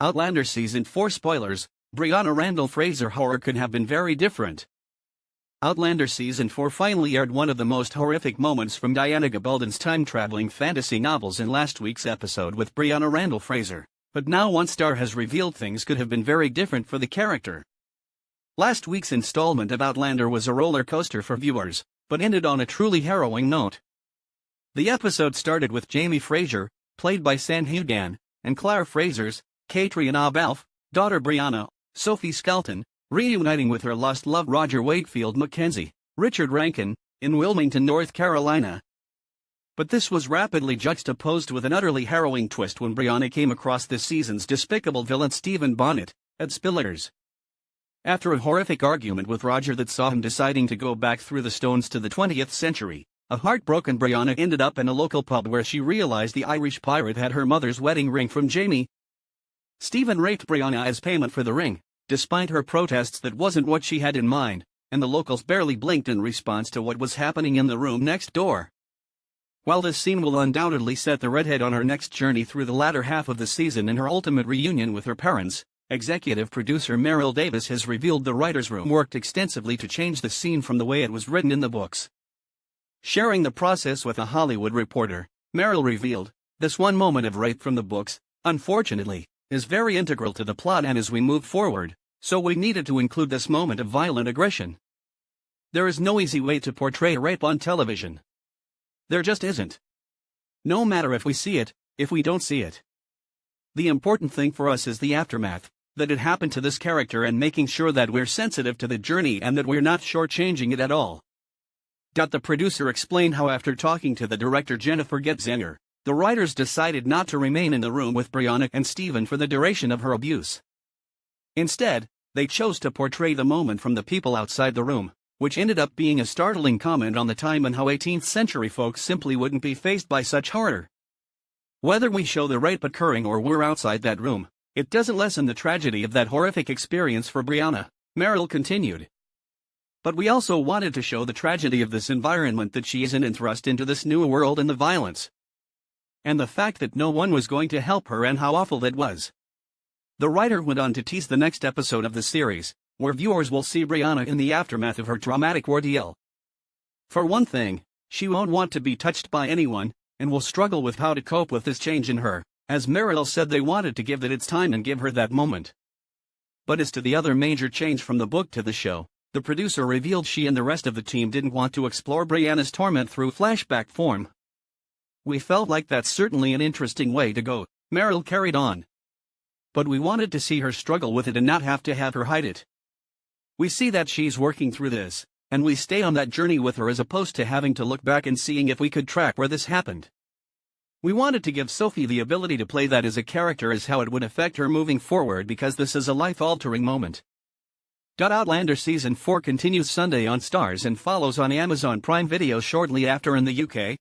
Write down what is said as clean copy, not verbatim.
Outlander Season 4 spoilers, Brianna Randall Fraser horror could have been very different. Outlander Season 4 finally aired one of the most horrific moments from Diana Gabaldon's time-traveling fantasy novels in last week's episode with Brianna Randall Fraser, but now one star has revealed things could have been very different for the character. Last week's installment of Outlander was a roller coaster for viewers, but ended on a truly harrowing note. The episode started with Jamie Fraser, played by Sanhugan, and Claire Fraser's, Catriona Balfe, daughter Brianna, Sophie Skelton, reuniting with her lost love Roger Wakefield Mackenzie, Richard Rankin, in Wilmington, North Carolina. But this was rapidly juxtaposed with an utterly harrowing twist when Brianna came across this season's despicable villain Stephen Bonnet, at Spillers. After a horrific argument with Roger that saw him deciding to go back through the stones to the 20th century, a heartbroken Brianna ended up in a local pub where she realized the Irish pirate had her mother's wedding ring from Jamie. Stephen raped Brianna as payment for the ring, despite her protests that wasn't what she had in mind, and the locals barely blinked in response to what was happening in the room next door. While this scene will undoubtedly set the redhead on her next journey through the latter half of the season and her ultimate reunion with her parents, executive producer Meryl Davis has revealed the writer's room worked extensively to change the scene from the way it was written in the books. Sharing the process with a Hollywood Reporter, Meryl revealed, "This one moment of rape from the books, unfortunately, is very integral to the plot and as we move forward, so we needed to include this moment of violent aggression. There is no easy way to portray rape on television. There just isn't. No matter if we see it, if we don't see it. The important thing for us is the aftermath, that it happened to this character and making sure that we're sensitive to the journey and that we're not shortchanging it at all." The producer explained how after talking to the director Jennifer Getzinger, the writers decided not to remain in the room with Brianna and Stephen for the duration of her abuse. Instead, they chose to portray the moment from the people outside the room, which ended up being a startling comment on the time and how 18th century folks simply wouldn't be faced by such horror. "Whether we show the rape occurring or we're outside that room, it doesn't lessen the tragedy of that horrific experience for Brianna," Meryl continued. "But we also wanted to show the tragedy of this environment that she is in and thrust into this new world and the violence. And the fact that no one was going to help her and how awful that was." The writer went on to tease the next episode of the series, where viewers will see Brianna in the aftermath of her traumatic ordeal. "For one thing, she won't want to be touched by anyone, and will struggle with how to cope with this change in her, as Meryl said they wanted to give it its time and give her that moment." But as to the other major change from the book to the show, the producer revealed she and the rest of the team didn't want to explore Brianna's torment through flashback form. "We felt like that's certainly an interesting way to go," Meryl carried on. "But we wanted to see her struggle with it and not have to have her hide it. We see that she's working through this, and we stay on that journey with her as opposed to having to look back and seeing if we could track where this happened. We wanted to give Sophie the ability to play that as a character as how it would affect her moving forward because this is a life-altering moment." Outlander Season 4 continues Sunday on Stars and follows on Amazon Prime Video shortly after in the UK,